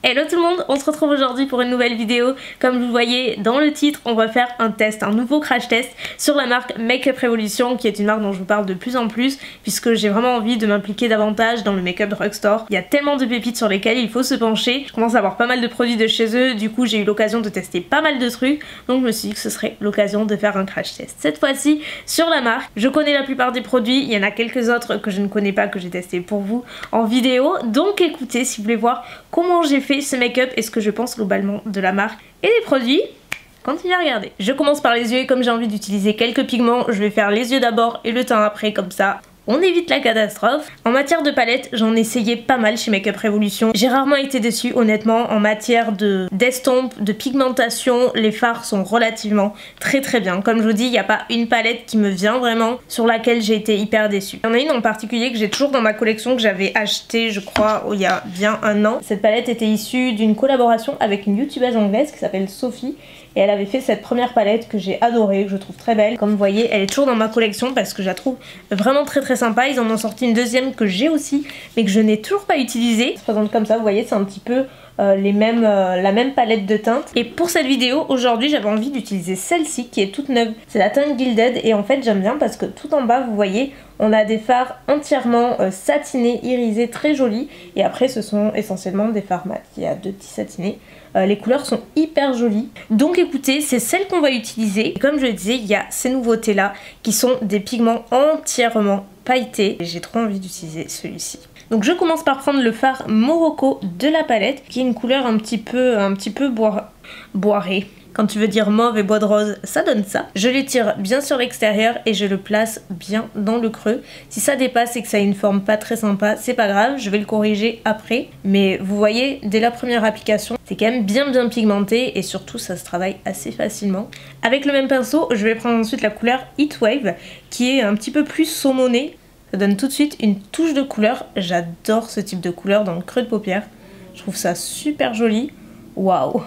Hello tout le monde, on se retrouve aujourd'hui pour une nouvelle vidéo. Comme vous le voyez dans le titre, on va faire un test, un nouveau crash test sur la marque Makeup Revolution, qui est une marque dont je vous parle de plus en plus puisque j'ai vraiment envie de m'impliquer davantage dans le make-up drugstore. Il y a tellement de pépites sur lesquelles il faut se pencher. Je commence à avoir pas mal de produits de chez eux, du coup j'ai eu l'occasion de tester pas mal de trucs, donc je me suis dit que ce serait l'occasion de faire un crash test. Cette fois-ci sur la marque, je connais la plupart des produits, il y en a quelques autres que je ne connais pas, que j'ai testé pour vous en vidéo, donc écoutez, si vous voulez voir comment j'ai fait ce make-up et ce que je pense globalement de la marque et des produits, continuez à regarder. Je commence par les yeux et comme j'ai envie d'utiliser quelques pigments, je vais faire les yeux d'abord et le teint après, comme ça on évite la catastrophe. En matière de palette, j'en ai essayé pas mal chez Makeup Revolution. J'ai rarement été déçue honnêtement. En matière d'estompe, de pigmentation, les fards sont relativement très bien. Comme je vous dis, il n'y a pas une palette qui me vient vraiment sur laquelle j'ai été hyper déçue. Il y en a une en particulier que j'ai toujours dans ma collection, que j'avais achetée je crois il y a bien un an. Cette palette était issue d'une collaboration avec une youtubeuse anglaise qui s'appelle Sophie. Et elle avait fait cette première palette que j'ai adorée, que je trouve très belle. Comme vous voyez, elle est toujours dans ma collection parce que je la trouve vraiment très sympa. Ils en ont sorti une deuxième que j'ai aussi, mais que je n'ai toujours pas utilisée. Elle se présente comme ça, vous voyez, c'est un petit peu la même palette de teintes. Et pour cette vidéo, aujourd'hui, j'avais envie d'utiliser celle-ci qui est toute neuve. C'est la teinte Gilded et en fait, j'aime bien parce que tout en bas, vous voyez, on a des fards entièrement satinés, irisés, très jolis. Et après, ce sont essentiellement des fards mat. Il y a deux petits satinés. Les couleurs sont hyper jolies. Donc écoutez, c'est celle qu'on va utiliser. Et comme je le disais, il y a ces nouveautés là qui sont des pigments entièrement pailletés. Et j'ai trop envie d'utiliser celui-ci. Donc je commence par prendre le fard Morocco de la palette, qui est une couleur un petit peu boirée. Quand tu veux dire mauve et bois de rose, ça donne ça. Je l'étire bien sur l'extérieur et je le place bien dans le creux. Si ça dépasse et que ça a une forme pas très sympa, c'est pas grave, je vais le corriger après. Mais vous voyez, dès la première application, c'est quand même bien pigmenté et surtout ça se travaille assez facilement. Avec le même pinceau, je vais prendre ensuite la couleur Heatwave, qui est un petit peu plus saumonée. Ça donne tout de suite une touche de couleur. J'adore ce type de couleur dans le creux de paupière. Je trouve ça super joli. Waouh,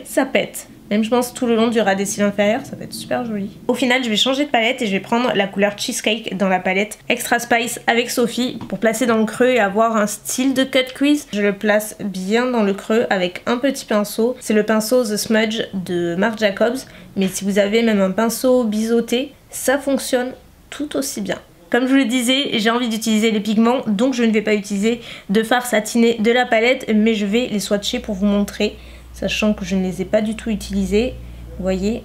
ça pète. Même je pense tout le long du ras des cils inférieurs, ça va être super joli. Au final, je vais changer de palette et je vais prendre la couleur Cheesecake dans la palette Extra Spice avec Sophie pour placer dans le creux et avoir un style de cut crease. Je le place bien dans le creux avec un petit pinceau. C'est le pinceau The Smudge de Marc Jacobs, mais si vous avez même un pinceau biseauté, ça fonctionne tout aussi bien. Comme je vous le disais, j'ai envie d'utiliser les pigments, donc je ne vais pas utiliser de fard satiné de la palette, mais je vais les swatcher pour vous montrer, sachant que je ne les ai pas du tout utilisés. Vous voyez,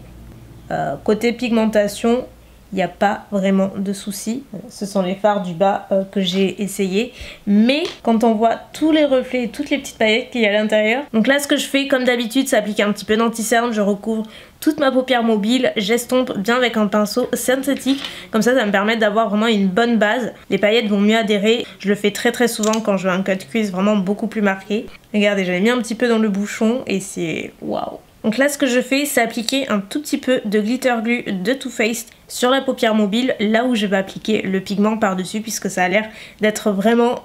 côté pigmentation, il n'y a pas vraiment de soucis. Ce sont les fards du bas que j'ai essayé. Mais quand on voit tous les reflets et toutes les petites paillettes qu'il y a à l'intérieur. Donc là, ce que je fais, comme d'habitude, c'est appliquer un petit peu d'anti-cerne. Je recouvre toute ma paupière mobile. J'estompe bien avec un pinceau synthétique. Comme ça me permet d'avoir vraiment une bonne base. Les paillettes vont mieux adhérer. Je le fais très souvent quand je veux un cut crease vraiment beaucoup plus marqué. Regardez, j'avais mis un petit peu dans le bouchon et c'est waouh. Donc là, ce que je fais, c'est appliquer un tout petit peu de glitter glue de Too Faced sur la paupière mobile, là où je vais appliquer le pigment par-dessus, puisque ça a l'air d'être vraiment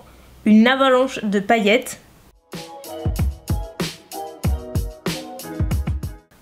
une avalanche de paillettes.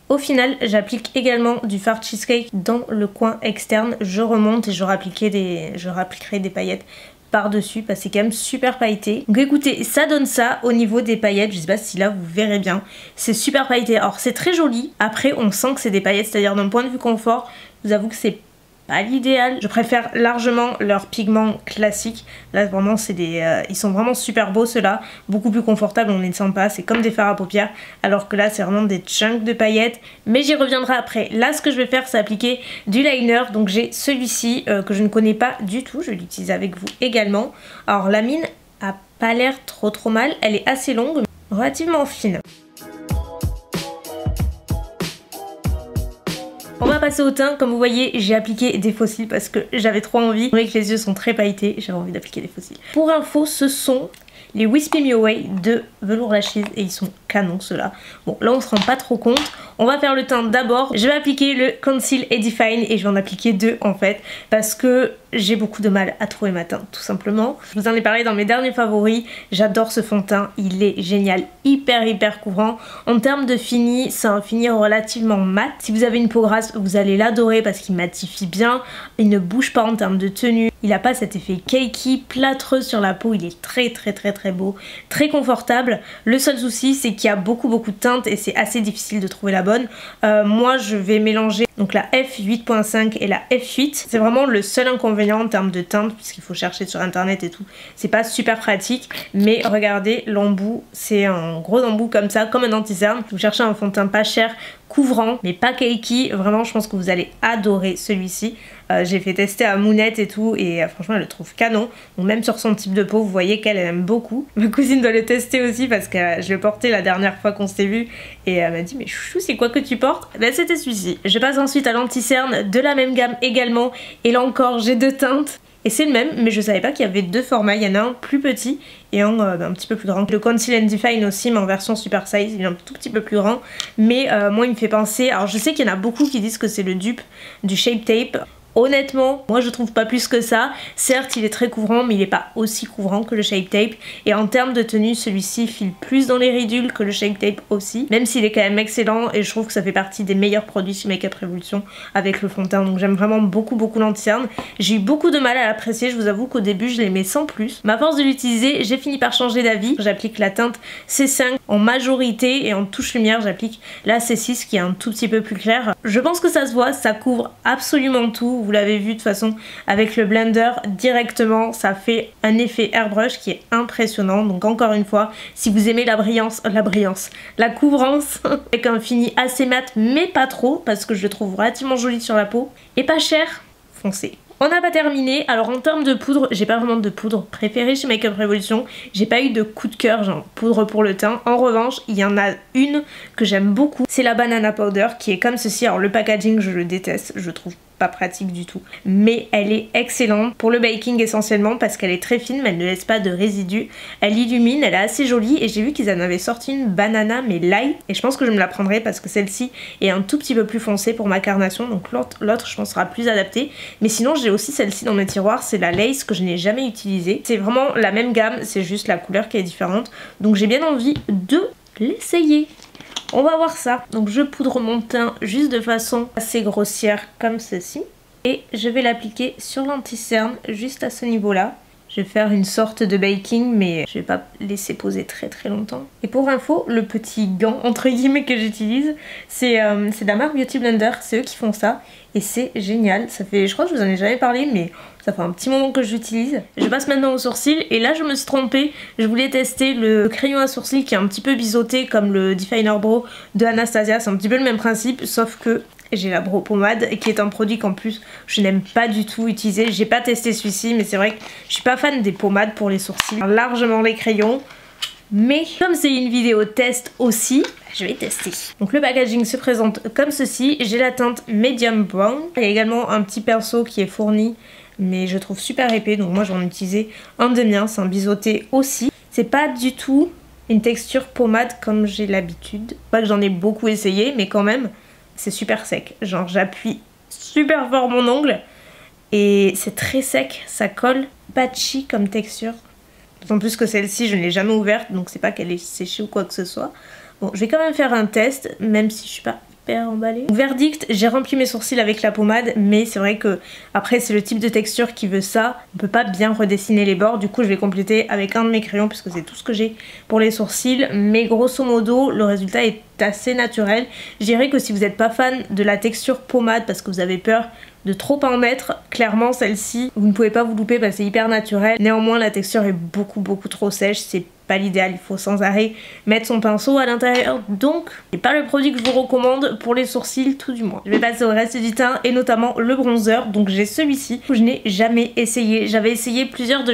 Au final, j'applique également du fard Cheesecake dans le coin externe. Je remonte et je réappliquerai des paillettes par-dessus parce que c'est quand même super pailleté. Donc écoutez, ça donne ça au niveau des paillettes. Je sais pas si là vous verrez bien. C'est super pailleté. Alors c'est très joli. Après on sent que c'est des paillettes, c'est-à-dire d'un point de vue confort, je vous avoue que c'est pas l'idéal. Je préfère largement leurs pigments classiques. Là vraiment c'est des... ils sont vraiment super beaux ceux-là. Beaucoup plus confortables, on les sent pas. C'est comme des fards à paupières. Alors que là c'est vraiment des chunks de paillettes. Mais j'y reviendrai après. Là ce que je vais faire c'est appliquer du liner. Donc j'ai celui-ci que je ne connais pas du tout. Je vais l'utiliser avec vous également. Alors la mine a pas l'air trop mal. Elle est assez longue, mais relativement fine. On va passer au teint. Comme vous voyez, j'ai appliqué des faux cils parce que j'avais trop envie. Vous voyez que les yeux sont très pailletés, j'avais envie d'appliquer des faux cils. Pour info, ce sont les Wispy Me Away de Velour Lashes et ils sont canon ceux-là. Bon là on se rend pas trop compte. On va faire le teint d'abord. Je vais appliquer le Conceal et Define et je vais en appliquer deux en fait parce que j'ai beaucoup de mal à trouver ma teinte tout simplement. Je vous en ai parlé dans mes derniers favoris. J'adore ce fond de teint, il est génial, hyper couvrant. En termes de fini, c'est un fini relativement mat. Si vous avez une peau grasse, vous allez l'adorer parce qu'il matifie bien. Il ne bouge pas en termes de tenue. Il n'a pas cet effet cakey, plâtreux sur la peau. Il est très beau, très confortable. Le seul souci, c'est qu'il y a beaucoup de teintes et c'est assez difficile de trouver la bonne. Moi, je vais mélanger donc la F8.5 et la F8. C'est vraiment le seul inconvénient en termes de teinte puisqu'il faut chercher sur internet et tout. C'est pas super pratique, mais regardez l'embout, c'est un gros embout comme ça, comme un anti-cerne. Vous cherchez un fond de teint pas cher, couvrant mais pas cakey, vraiment je pense que vous allez adorer celui-ci. J'ai fait tester à Mounette et tout et franchement elle le trouve canon. Donc même sur son type de peau vous voyez qu'elle aime beaucoup. Ma cousine doit le tester aussi parce que je l'ai porté la dernière fois qu'on s'est vu et elle m'a dit mais chouchou c'est quoi que tu portes? Ben c'était celui-ci. Je passe ensuite à l'anti-cerne de la même gamme également et là encore j'ai deux teintes. Et c'est le même, mais je savais pas qu'il y avait deux formats. Il y en a un plus petit et un un petit peu plus grand. Le Conceal and Define aussi, mais en version super size, il est un tout petit peu plus grand. Mais moi, il me fait penser... Alors, je sais qu'il y en a beaucoup qui disent que c'est le dupe du Shape Tape. Honnêtement, moi je trouve pas plus que ça. Certes, il est très couvrant, mais il est pas aussi couvrant que le Shape Tape. Et en termes de tenue, celui-ci file plus dans les ridules que le Shape Tape aussi. Même s'il est quand même excellent et je trouve que ça fait partie des meilleurs produits chez Makeup Revolution avec le fond de teint. Donc j'aime vraiment beaucoup l'anti-cerne. J'ai eu beaucoup de mal à l'apprécier, je vous avoue qu'au début je l'aimais sans plus. Mais à force de l'utiliser, j'ai fini par changer d'avis. J'applique la teinte C5 en majorité et en touche lumière, j'applique la C6 qui est un tout petit peu plus claire. Je pense que ça se voit, ça couvre absolument tout. Vous l'avez vu de toute façon avec le blender directement, ça fait un effet airbrush qui est impressionnant. Donc encore une fois, si vous aimez la couvrance avec un fini assez mat mais pas trop parce que je le trouve relativement joli sur la peau et pas cher, foncez. On n'a pas terminé, alors en termes de poudre, j'ai pas vraiment de poudre préférée chez Makeup Revolution, j'ai pas eu de coup de cœur genre poudre pour le teint. En revanche, il y en a une que j'aime beaucoup, c'est la Banana Powder qui est comme ceci. Alors le packaging je le déteste, je trouve pas pratique du tout, mais elle est excellente pour le baking essentiellement parce qu'elle est très fine mais elle ne laisse pas de résidus, elle illumine, elle est assez jolie et j'ai vu qu'ils en avaient sorti une banana mais light et je pense que je me la prendrai parce que celle-ci est un tout petit peu plus foncée pour ma carnation, donc l'autre je pense sera plus adapté. Mais sinon j'ai aussi celle-ci dans mes tiroirs, c'est la Lace que je n'ai jamais utilisée, c'est vraiment la même gamme, c'est juste la couleur qui est différente, donc j'ai bien envie de l'essayer. On va voir ça. Donc je poudre mon teint juste de façon assez grossière comme ceci. Et je vais l'appliquer sur l'anti-cerne juste à ce niveau-là. Je vais faire une sorte de baking mais je vais pas laisser poser très longtemps. Et pour info, le petit gant entre guillemets que j'utilise, c'est de la marque Beauty Blender, c'est eux qui font ça. Et c'est génial, ça fait, je crois que je vous en ai jamais parlé mais ça fait un petit moment que je l'utilise. Je passe maintenant au sourcil et là je me suis trompée, je voulais tester le crayon à sourcils qui est un petit peu biseauté comme le Definer Brow de Anastasia, c'est un petit peu le même principe sauf que j'ai la Brow Pommade qui est un produit qu'en plus je n'aime pas du tout utiliser. J'ai pas testé celui-ci mais c'est vrai que je suis pas fan des pommades pour les sourcils, largement les crayons. Mais comme c'est une vidéo test aussi, je vais tester. Donc le packaging se présente comme ceci, j'ai la teinte Medium Brown. Il y a également un petit pinceau qui est fourni mais je trouve super épais donc moi j'en ai utilisé un de mien, c'est un biseauté aussi. C'est pas du tout une texture pommade comme j'ai l'habitude. Pas que j'en ai beaucoup essayé mais quand même c'est super sec. Genre j'appuie super fort mon ongle et c'est très sec, ça colle, patchy comme texture. D'autant plus que celle-ci je ne l'ai jamais ouverte donc c'est pas qu'elle est séchée ou quoi que ce soit. Bon je vais quand même faire un test même si je suis pas hyper emballée. Verdict, j'ai rempli mes sourcils avec la pommade mais c'est vrai que après c'est le type de texture qui veut ça. On peut pas bien redessiner les bords, du coup je vais compléter avec un de mes crayons puisque c'est tout ce que j'ai pour les sourcils. Mais grosso modo le résultat est assez naturel. Je dirais que si vous n'êtes pas fan de la texture pommade parce que vous avez peur de trop en mettre, clairement celle-ci vous ne pouvez pas vous louper parce que c'est hyper naturel. Néanmoins la texture est beaucoup trop sèche, c'est pas l'idéal, il faut sans arrêt mettre son pinceau à l'intérieur, donc c'est pas le produit que je vous recommande pour les sourcils tout du moins. Je vais passer au reste du teint et notamment le bronzer, donc j'ai celui-ci que je n'ai jamais essayé. J'avais essayé plusieurs de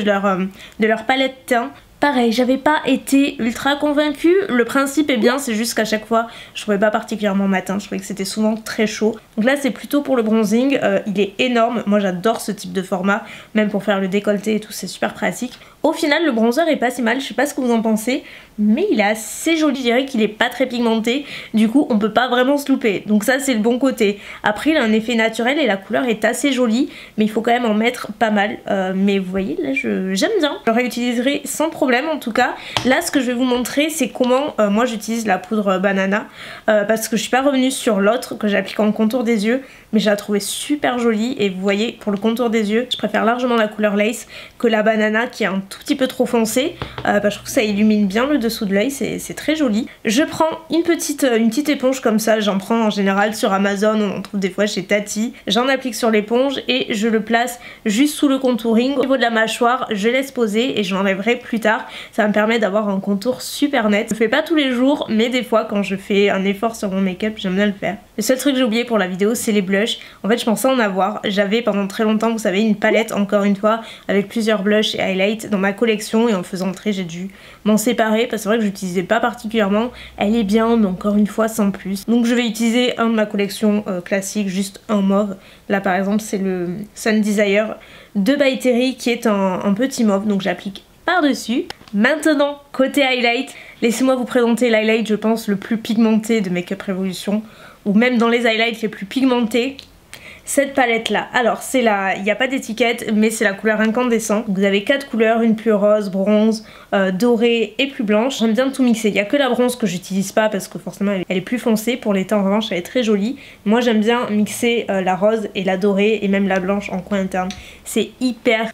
leurs palettes teint. Pareil, j'avais pas été ultra convaincue. Le principe est bien, c'est juste qu'à chaque fois, je trouvais pas particulièrement matin. Je trouvais que c'était souvent très chaud. Donc là, c'est plutôt pour le bronzing. Il est énorme. Moi, j'adore ce type de format. Même pour faire le décolleté et tout, c'est super pratique. Au final, le bronzer est pas si mal, je sais pas ce que vous en pensez, mais il est assez joli, je dirais qu'il est pas très pigmenté, du coup on peut pas vraiment se louper, donc ça c'est le bon côté. Après il a un effet naturel et la couleur est assez jolie, mais il faut quand même en mettre pas mal, mais vous voyez là j'aime bien, je le réutiliserai sans problème en tout cas. Là ce que je vais vous montrer c'est comment moi j'utilise la poudre banana, parce que je suis pas revenue sur l'autre que j'applique en contour des yeux, mais je la trouvais super jolie et vous voyez pour le contour des yeux je préfère largement la couleur Lace que la banana qui est un tout petit peu trop foncé, je trouve que ça illumine bien le dessous de l'œil, c'est très joli. Je prends une petite éponge comme ça, j'en prends en général sur Amazon, on en trouve des fois chez Tati, j'en applique sur l'éponge et je le place juste sous le contouring. Au niveau de la mâchoire, je laisse poser et je l'enlèverai plus tard, ça me permet d'avoir un contour super net. Je le fais pas tous les jours, mais des fois quand je fais un effort sur mon make-up, j'aime bien le faire. Le seul truc que j'ai oublié pour la vidéo, c'est les blushs. En fait je pensais en avoir, j'avais pendant très longtemps, vous savez, une palette encore une fois avec plusieurs blushs et highlights dans ma collection et en le faisant entrer j'ai dû m'en séparer parce que c'est vrai que je l'utilisais pas particulièrement. Elle est bien mais encore une fois sans plus. Donc je vais utiliser un de ma collection classique, juste un mauve. Là par exemple c'est le Sun Desire de By Terry qui est un petit mauve, donc j'applique par dessus. Maintenant côté highlight, laissez-moi vous présenter l'highlight je pense le plus pigmenté de Makeup Revolution, ou même dans les highlights les plus pigmentés. Cette palette là, alors c'est la, il n'y a pas d'étiquette mais c'est la couleur incandescent. Vous avez 4 couleurs, une plus rose, bronze, dorée et plus blanche. J'aime bien tout mixer, il n'y a que la bronze que j'utilise pas parce que forcément elle est plus foncée. Pour l'été en revanche elle est très jolie. Moi j'aime bien mixer la rose et la dorée et même la blanche en coin interne. C'est hyper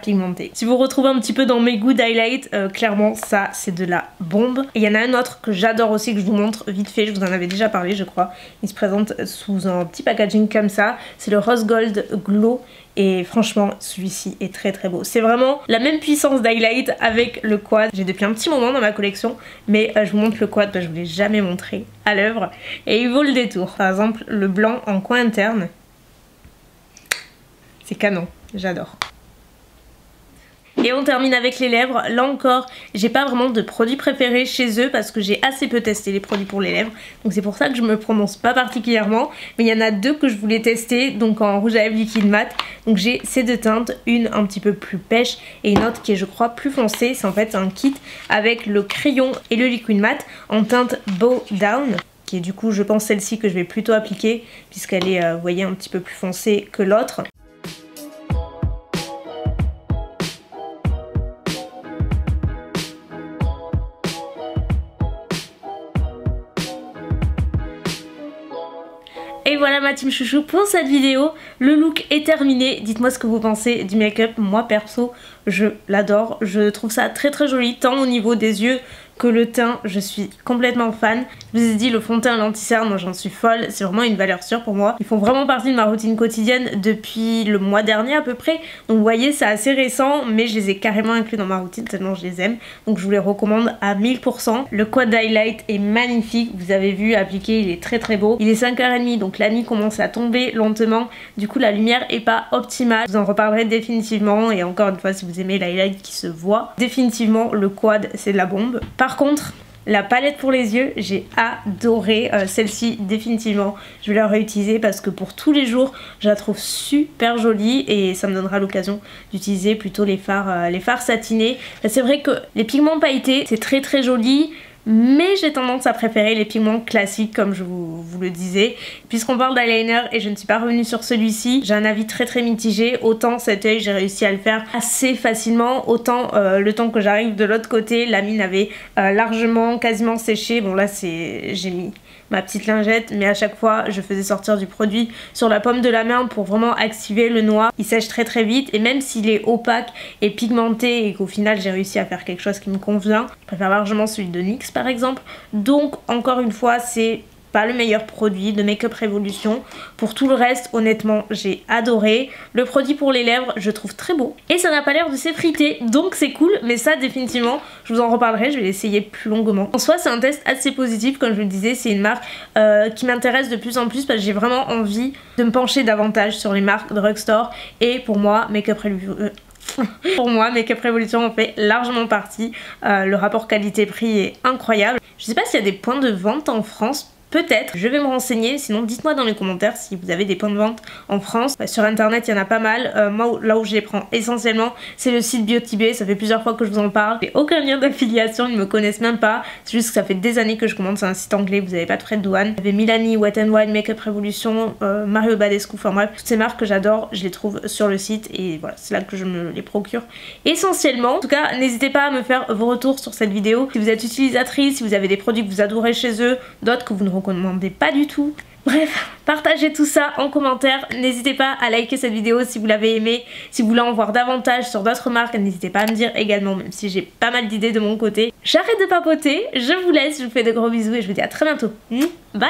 pigmenté. Si vous retrouvez un petit peu dans mes goûts d'highlight, clairement ça c'est de la bombe. Et il y en a un autre que j'adore aussi que je vous montre vite fait, je vous en avais déjà parlé je crois. Il se présente sous un petit packaging comme ça. C'est le Rose Gold Glow et franchement celui-ci est très beau. C'est vraiment la même puissance d'highlight avec le quad. J'ai depuis un petit moment dans ma collection mais je vous montre le quad, je vous l'ai jamais montré à l'œuvre et il vaut le détour. Par exemple le blanc en coin interne, c'est canon, j'adore. Et on termine avec les lèvres. Là encore, j'ai pas vraiment de produits préférés chez eux parce que j'ai assez peu testé les produits pour les lèvres. Donc c'est pour ça que je me prononce pas particulièrement. Mais il y en a deux que je voulais tester, donc en rouge à lèvres liquide mat. Donc j'ai ces deux teintes, une un petit peu plus pêche et une autre qui est je crois plus foncée. C'est en fait un kit avec le crayon et le liquide mat en teinte Bow Down, qui est du coup je pense celle-ci que je vais plutôt appliquer puisqu'elle est vous voyez un petit peu plus foncée que l'autre. Et voilà ma team chouchou pour cette vidéo, le look est terminé, dites-moi ce que vous pensez du make-up. Moi perso je l'adore, je trouve ça très joli tant au niveau des yeux que le teint, je suis complètement fan. Je vous ai dit le fond de teint l'anti-cerne, moi j'en suis folle, c'est vraiment une valeur sûre pour moi. Ils font vraiment partie de ma routine quotidienne depuis le mois dernier à peu près, donc vous voyez c'est assez récent mais je les ai carrément inclus dans ma routine tellement je les aime, donc je vous les recommande à 1000%. Le quad highlight est magnifique, vous avez vu appliqué, il est très beau. Il est 5h30 donc la nuit commence à tomber lentement, du coup la lumière est pas optimale, je vous en reparlerai définitivement et encore une fois si vous aimez l'highlight qui se voit, définitivement le quad c'est de la bombe. Par contre, la palette pour les yeux, j'ai adoré celle-ci définitivement. Je vais la réutiliser parce que pour tous les jours, je la trouve super jolie et ça me donnera l'occasion d'utiliser plutôt les fards satinés. C'est vrai que les pigments pailletés, c'est très joli. Mais j'ai tendance à préférer les pigments classiques comme je vous le disais. Puisqu'on parle d'eyeliner et je ne suis pas revenue sur celui-ci, j'ai un avis très mitigé. Autant cet œil j'ai réussi à le faire assez facilement, autant le temps que j'arrive de l'autre côté, la mine avait largement quasiment séché. Bon là j'ai mis ma petite lingette mais à chaque fois je faisais sortir du produit sur la paume de la main pour vraiment activer le noir. Il sèche très vite et même s'il est opaque et pigmenté et qu'au final j'ai réussi à faire quelque chose qui me convient, je préfère largement celui de NYX par exemple. Donc encore une fois c'est pas le meilleur produit de Makeup Revolution. Pour tout le reste honnêtement j'ai adoré. Le produit pour les lèvres je trouve très beau et ça n'a pas l'air de s'effriter donc c'est cool, mais ça définitivement je vous en reparlerai, je vais l'essayer plus longuement. En soi c'est un test assez positif, comme je le disais c'est une marque qui m'intéresse de plus en plus parce que j'ai vraiment envie de me pencher davantage sur les marques drugstore et pour moi Makeup Revolution en fait largement partie. Le rapport qualité-prix est incroyable. Je sais pas s'il y a des points de vente en France. peut-être, je vais me renseigner, sinon dites-moi dans les commentaires si vous avez des points de vente en France. Sur internet il y en a pas mal, moi là où je les prends essentiellement c'est le site Biotibé, ça fait plusieurs fois que je vous en parle, j'ai aucun lien d'affiliation, ils me connaissent même pas, c'est juste que ça fait des années que je commande, c'est un site anglais, vous avez pas de frais de douane. Il y avait Milani, Wet n Wild, Makeup Revolution, Mario Badescu, enfin bref, toutes ces marques que j'adore, je les trouve sur le site et voilà, c'est là que je me les procure essentiellement. En tout cas, n'hésitez pas à me faire vos retours sur cette vidéo, si vous êtes utilisatrice, si vous avez des produits que vous adorez chez eux, d'autres que vous ne recommandez pas du tout. Bref, partagez tout ça en commentaire, n'hésitez pas à liker cette vidéo si vous l'avez aimée, si vous voulez en voir davantage sur d'autres marques, n'hésitez pas à me dire également, même si j'ai pas mal d'idées de mon côté. J'arrête de papoter, je vous laisse, je vous fais de gros bisous et je vous dis à très bientôt. Bye.